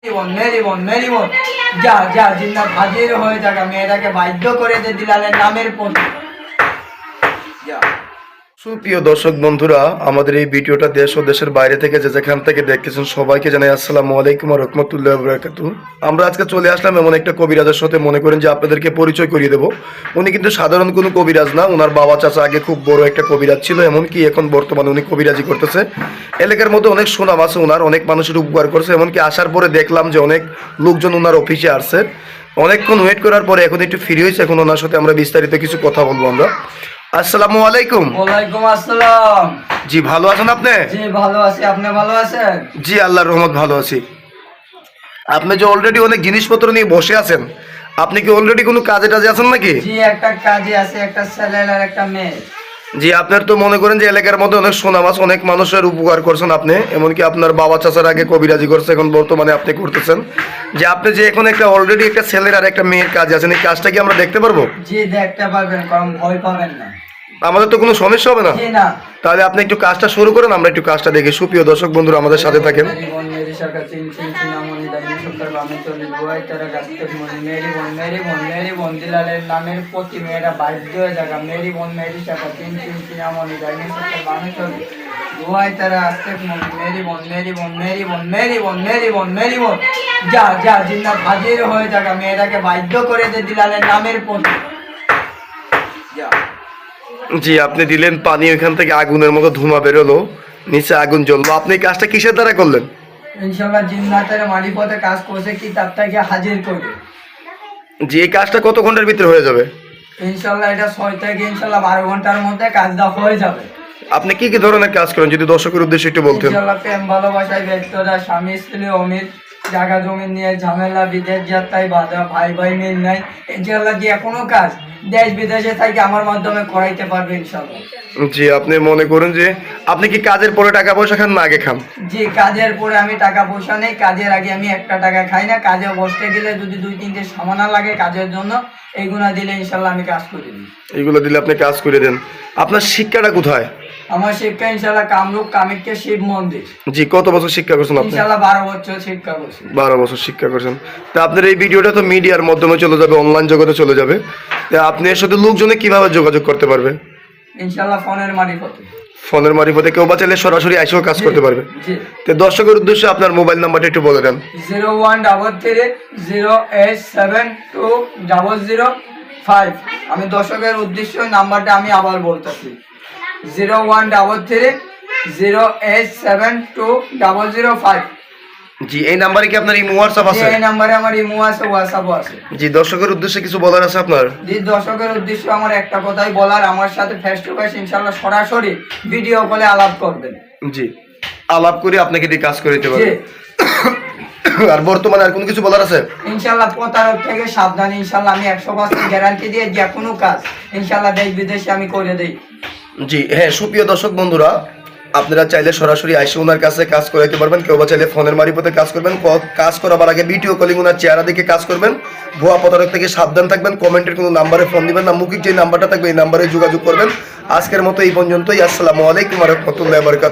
Mary বোন Mary বোন যা যা জিন্নাত হাজির হয়ে থাকা মেয়েটাকে বাধ্য করে যে দিলালের নামের পথে। সুপ্রিয় দর্শক বন্ধুরা, আমাদের এই ভিডিওটা দেশ ও দেশের বাইরে থেকে যে যেখান থেকে দেখতেছেন সবাইকে জানাই আসসালামু আলাইকুম ওয়া রাহমাতুল্লাহি ওয়া বারাকাতুহু। আমরা আজকে চলে আসলাম এমন একটা কবিরাজের সাথে, মনে করেন যে আপনাদেরকে পরিচয় করিয়ে দেব। উনি কিন্তু সাধারণ কোনো কবিরাজ না, ওনার বাবা চাচা আগে খুব বড় একটা কবিরাজ ছিল, এমনকি এখন বর্তমানে উনি কবিরাজি করতেছে। এলাকার মধ্যে অনেক সুনাম আছে ওনার, অনেক মানুষের উপকার করছে। এমনকি আসার পরে দেখলাম যে অনেক লোকজন ওনার অফিসে আসছে। অনেকক্ষণ ওয়েট করার পরে এখন একটু ফ্রি হয়েছে, এখন ওনার সাথে আমরা বিস্তারিত কিছু কথা বলবো আমরা। আসসালামু আলাইকুম। ওয়ালাইকুম আসসালাম। জি, ভালো আছেন আপনি? জি ভালো আছি, আপনি ভালো আছেন? জি, আল্লাহর রহমত ভালো আছি। আপনি যে অলরেডি অনেক জিনিসপত্র নিয়ে বসে আছেন, আপনি কি অলরেডি কোনো কাজে টাজে আছেন নাকি? জি একটা কাজে আছে, একটা ছেলে আর একটা মেয়ে। জি, আপনার তো মনে করেন যে এলাকার মধ্যে অনেক সুনাম আছে, অনেক মানুষের উপকার করছেন আপনি, এমনকি আপনার বাবা চাচার আগে কবিরাজি করছে, এখন বর্তমানে আপনি করতেছেন। যে আপনি যে এখন একটা অলরেডি একটা ছেলের আর একটা মেয়ের কাজে আছেন, এই কাজটা কি আমরা দেখতে পারবো? জি দেখতে পারবেন, কারণ ভয় পাবেন না। আমাদের তো কোনো সমস্যা হবে না? জি না। তাহলে আপনি একটু কাজটা শুরু করেন, আমরা একটু কাজটা দেখি। সুপ্রিয় দর্শক বন্ধুরা, আমাদের সাথে থাকেন। মেরি বোন মেরি শাখা চিন চিন চিনামণি দাইনি সত্তর বামে চলি বুয়াই তারা গাছের মনি। মেরি বোন মেরি বোন মেরি বোন দিলালের নামের প্রতি মেয়েরা বাধ্য হয়ে থাকা। মেরি বোন মেরি শাখা চিন চিন চিনামণি দাইনি সত্তর বামে চলি বুয়াই তারা গাছের মনি। মেরি বোন মেরি বোন মেরি বোন মেরি বোন মেরি বোন মেরি বোন যা যা জিন্নাত হাজির হয়ে থাকা মেয়েটাকে বাধ্য করে যে দিলালের নামের প্রতি। জি, আপনি দিলেন পানি, ওইখান থেকে আগুনের মতো ধোঁয়া বেরোলো, নিচে আগুন জ্বললো। আপনি এই কাজটা কিসের দ্বারা করলেন? ইনশাআল্লাহ জিন্নাতের মারিফতে কাজ করছে কি তারটাকে হাজির করবে। জি, এই কাজটা কত ঘন্টার ভিতরে হয়ে যাবে? ইনশাআল্লাহ এটা 6 থেকে ইনশাআল্লাহ 12 ঘন্টার মধ্যে কাজটা হয়ে যাবে। আপনি কি কি ধরনের কাজ করেন যদি দর্শকের উদ্দেশ্যে একটু বলতেন? ইনশাআল্লাহ প্রেম ভালোবাসায় ব্যস্ততা, স্বামী স্ত্রী অমিল, জায়গা জমি নিয়ে ঝামেলা, বিদেশ যাত্রায় বাধা, ভাই ভাই মিল নাই। ইনশাআল্লাহ যে কোনো কাজ দেশ বিদেশে থেকে আমার মাধ্যমে করাইতে পারবে ইনশাআল্লাহ। জি, আপনি মনে করেন যে আপনি কি কাজের পরে টাকা পয়সা খান না আগে খান? জি, কাজের পরে আমি টাকা পয়সা নেই, কাজের আগে আমি একটা টাকা খাই না। কাজে বসতে গেলে যদি 2-3টে সামানা লাগে কাজের জন্য, এইগুলা দিলে ইনশাআল্লাহ আমি কাজ করে দিই। এগুলো দিলে আপনি কাজ করে দেন। আপনার শিক্ষাটা কোথায়? আমার শিক্ষা ইনশাআল্লাহ কামরূপ কামাখ্যা শিব মন্দির। জি, কত বছর শিক্ষা করছেন আপনি? ইনশাআল্লাহ 12 বছর শিক্ষা করছি। 12 বছর শিক্ষা করছেন। তা আপনার এই ভিডিওটা তো মিডিয়ার মাধ্যমে চলে যাবে, অনলাইন জগতে চলে যাবে। তা আপনি এর সাথে লোকজনে কিভাবে যোগাযোগ করতে পারবে? ইনশাআল্লাহ ফোনের মারিফতে। ফোনের মারিফতে কেউ বা চাইলে সরাসরি এসেও কাজ করতে পারবে। জি। তো দর্শকের উদ্দেশ্যে আপনার মোবাইল নাম্বারটা একটু বলে দেন। 0133087205। আমি দর্শকের উদ্দেশ্যে নাম্বারটা আমি আবার বলতেছি, 0133087205। জি, এই নাম্বারে কি আপনার ইমো হোয়াটসঅ্যাপ আছে? এই নাম্বারে আমার ইমো আছে, হোয়াটসঅ্যাপও আছে। জি, দর্শকের উদ্দেশ্যে কিছু বলার আছে আপনার? জি, দর্শকের উদ্দেশ্যে আমার একটা কথাই বলার, আমার সাথে ফেস টু ফেস ইনশাআল্লাহ সরাসরি ভিডিও কলে আলাপ করবেন। জি, আলাপ করে আপনাকে দিয়ে কাজ করে দিতে জি। পারবে। আর বর্তমানে আর কোনো কিছু বলার আছে? ইনশাআল্লাহ প্রতারক থেকে সাবধান। ইনশাআল্লাহ আমি 100% গ্যারান্টি দিয়ে যে কোনো কাজ ইনশাআল্লাহ দেশ বিদেশে আমি করে দেই। জি হ্যাঁ, সুপ্রিয় দর্শক বন্ধুরা, আপনারা চাইলে সরাসরি আইসে ওনার কাছে কাজ করাইতে পারবেন, কেউ বা চাইলে ফোনের মারিফতে কাজ করবেন। কাজ করাবার আগে ভিডিও কলিং ওনার চেহারা দেখে কাজ করবেন। ভুয়া প্রতারক থেকে সাবধান থাকবেন। কমেন্টের কোনো নাম্বারে ফোন দিবেন না, মৌখিক যে নাম্বারটা থাকবে এই নাম্বারে যোগাযোগ করবেন। আজকের মতো এই পর্যন্তই। আসসালামু আলাইকুম ওয়া রাহমাতুল্লাহি ওয়া বারাকাতুহু।